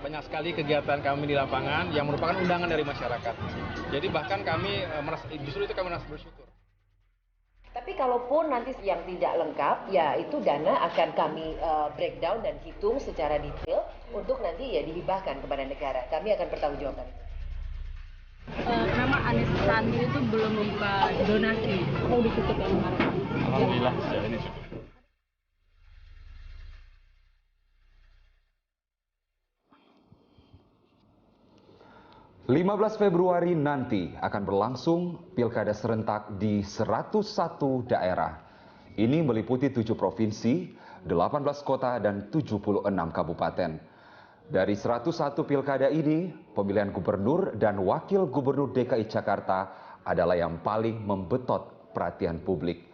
banyak sekali kegiatan kami di lapangan yang merupakan undangan dari masyarakat. Jadi bahkan kami justru itu kami merasa bersyukur. Tapi kalaupun nanti yang tidak lengkap, ya itu dana akan kami breakdown dan hitung secara detail untuk nanti ya dihibahkan kepada negara. Kami akan bertanggungjawabkan. Kenapa Anies Sandi itu belum membuka donasi? Apa udah cukup ya kemarin? Alhamdulillah sejauh ini cukup. (15 Februari) nanti akan berlangsung pilkada serentak di 101 daerah. Ini meliputi 7 provinsi, 18 kota, dan 76 kabupaten. Dari 101 pilkada ini, pemilihan gubernur dan wakil gubernur DKI Jakarta adalah yang paling membetot perhatian publik.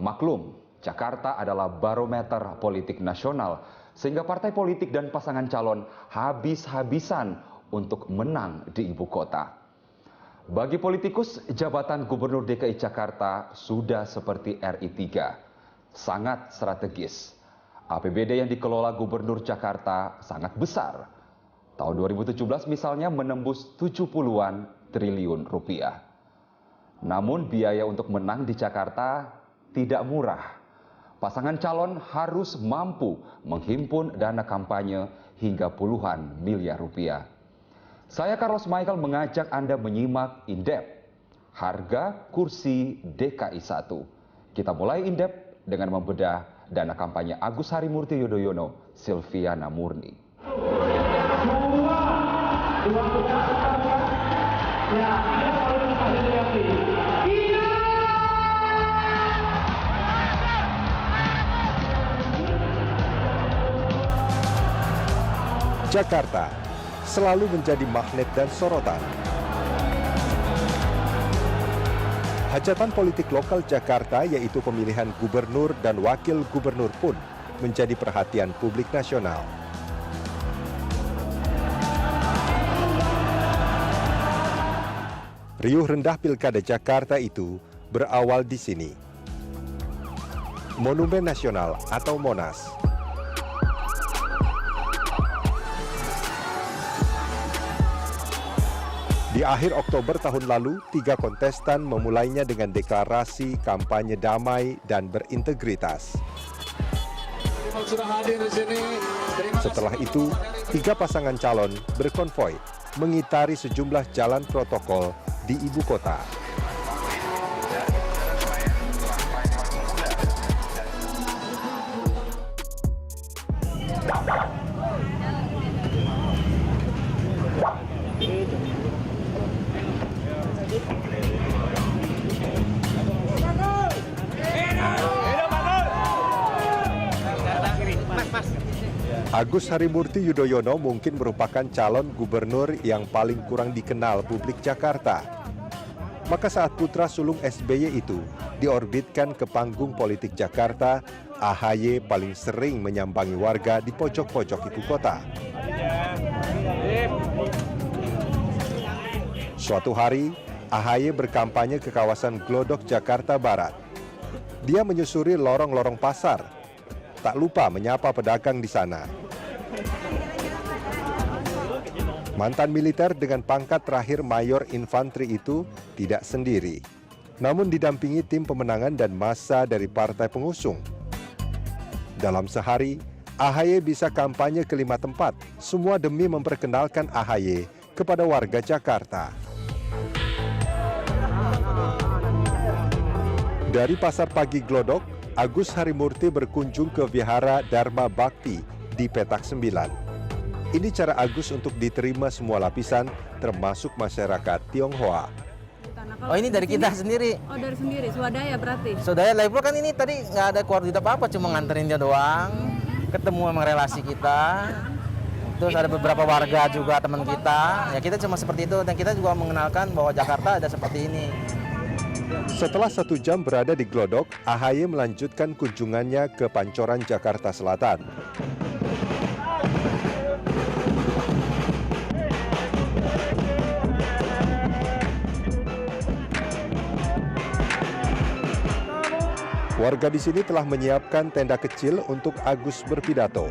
Maklum, Jakarta adalah barometer politik nasional, sehingga partai politik dan pasangan calon habis-habisan untuk menang di ibu kota. Bagi politikus, jabatan Gubernur DKI Jakarta sudah seperti RI3, sangat strategis. APBD yang dikelola Gubernur Jakarta sangat besar. Tahun 2017 misalnya menembus 70-an triliun rupiah. Namun biaya untuk menang di Jakarta tidak murah. Pasangan calon harus mampu menghimpun dana kampanye hingga puluhan miliar rupiah. Saya Carlos Michael mengajak Anda menyimak in-depth harga kursi DKI 1. Kita mulai in-depth dengan membedah dana kampanye Agus Harimurti Yudhoyono, Silviana Murni. Jakarta selalu menjadi magnet dan sorotan. Hajatan politik lokal Jakarta, yaitu pemilihan gubernur dan wakil gubernur, pun menjadi perhatian publik nasional. Riuh rendah pilkada Jakarta itu berawal di sini. Monumen Nasional atau Monas. Di akhir Oktober tahun lalu, 3 kontestan memulainya dengan deklarasi kampanye damai dan berintegritas. Setelah itu, 3 pasangan calon berkonvoi mengitari sejumlah jalan protokol di ibu kota. Agus Harimurti Yudhoyono mungkin merupakan calon gubernur yang paling kurang dikenal publik Jakarta. Maka saat putra sulung SBY itu diorbitkan ke panggung politik Jakarta, AHY paling sering menyambangi warga di pojok-pojok ibu kota. Suatu hari, AHY berkampanye ke kawasan Glodok, Jakarta Barat. Dia menyusuri lorong-lorong pasar, tak lupa menyapa pedagang di sana. Mantan militer dengan pangkat terakhir mayor infanteri itu tidak sendiri, namun didampingi tim pemenangan dan massa dari partai pengusung. Dalam sehari, AHY bisa kampanye ke 5 tempat, semua demi memperkenalkan AHY kepada warga Jakarta. Dari Pasar Pagi Glodok, Agus Harimurti berkunjung ke Vihara Dharma Bhakti di Petak 9. Ini cara Agus untuk diterima semua lapisan, termasuk masyarakat Tionghoa. Oh, ini dari kita sendiri. Oh, dari sendiri, swadaya berarti? Swadaya label kan ini tadi nggak ada koordinat apa-apa, cuma nganterin dia doang. Ketemu sama relasi kita. Terus ada beberapa warga juga teman kita. Ya kita cuma seperti itu, dan kita juga mengenalkan bahwa Jakarta ada seperti ini. Setelah 1 jam berada di Glodok, AHY melanjutkan kunjungannya ke Pancoran, Jakarta Selatan. Warga di sini telah menyiapkan tenda kecil untuk Agus berpidato.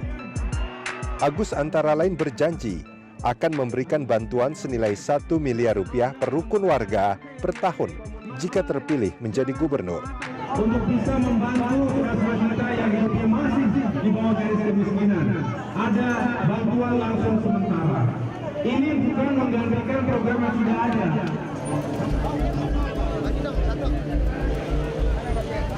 Agus antara lain berjanji akan memberikan bantuan senilai 1 miliar rupiah per rukun warga per tahun jika terpilih menjadi gubernur. Untuk bisa membantu kita yang hidupnya masih di bawah garis kemiskinan, ada bantuan langsung sementara. Ini bukan menggantikan program yang sudah ada.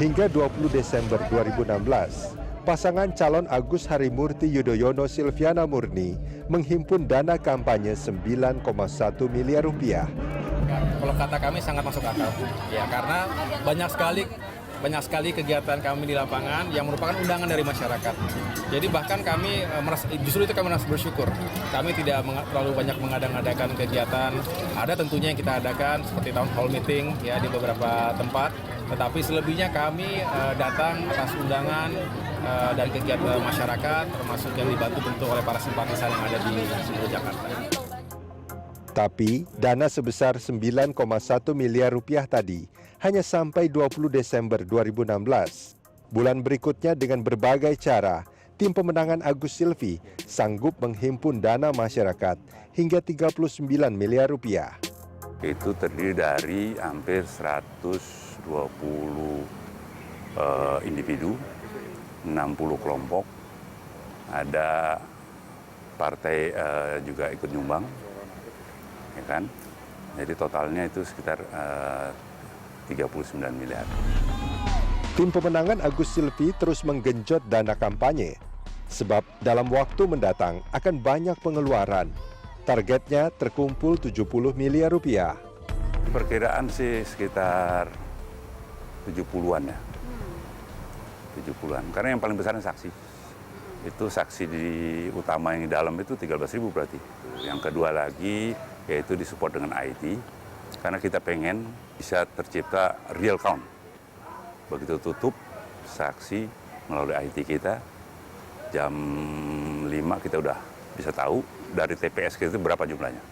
Hingga 20 Desember 2016, pasangan calon Agus Harimurti Yudhoyono Silviana Murni menghimpun dana kampanye 9,1 miliar rupiah. Kalau kata kami sangat masuk akal, ya karena banyak sekali kegiatan kami di lapangan yang merupakan undangan dari masyarakat. Jadi bahkan kami justru itu kami merasa bersyukur. Kami tidak terlalu banyak mengadakan kegiatan. Ada tentunya yang kita adakan seperti town hall meeting ya di beberapa tempat. Tetapi selebihnya kami datang atas undangan dan kegiatan masyarakat, termasuk yang dibantu tentu oleh para simpatisan yang ada di seluruh Jakarta. Tapi dana sebesar 9,1 miliar rupiah tadi hanya sampai 20 Desember 2016. Bulan berikutnya dengan berbagai cara, tim pemenangan Agus Silvi sanggup menghimpun dana masyarakat hingga 39 miliar rupiah. Itu terdiri dari hampir 120 individu, 60 kelompok, ada partai juga ikut nyumbang, ya kan? Jadi totalnya itu sekitar 39 miliar. Tim pemenangan Agus Silvi terus menggenjot dana kampanye, sebab dalam waktu mendatang akan banyak pengeluaran. Targetnya terkumpul 70 miliar rupiah. Perkiraan sih sekitar 70-an ya. 70-an, karena yang paling besar saksi. Itu saksi di utama yang di dalam itu 13.000 berarti. Yang kedua lagi yaitu disupport dengan IT, karena kita pengen bisa tercipta real count. Begitu tutup saksi melalui IT kita, jam 5 kita udah bisa tahu dari TPS kita itu berapa jumlahnya.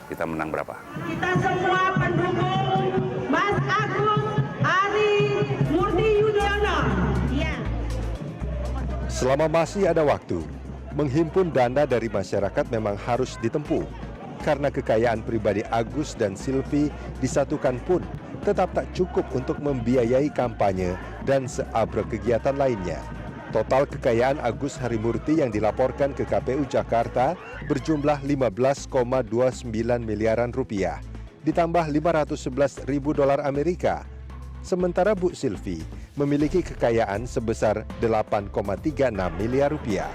Kita menang berapa. Kita semua pendukung Mas Agus Harimurti Yudhoyono. Ya. Selama masih ada waktu, menghimpun dana dari masyarakat memang harus ditempuh. Karena kekayaan pribadi Agus dan Silvi disatukan pun tetap tak cukup untuk membiayai kampanye dan seabrek kegiatan lainnya. Total kekayaan Agus Harimurti yang dilaporkan ke KPU Jakarta berjumlah 15,29 miliaran rupiah, ditambah 511 ribu dolar Amerika. Sementara Bu Silvi memiliki kekayaan sebesar 8,36 miliar rupiah.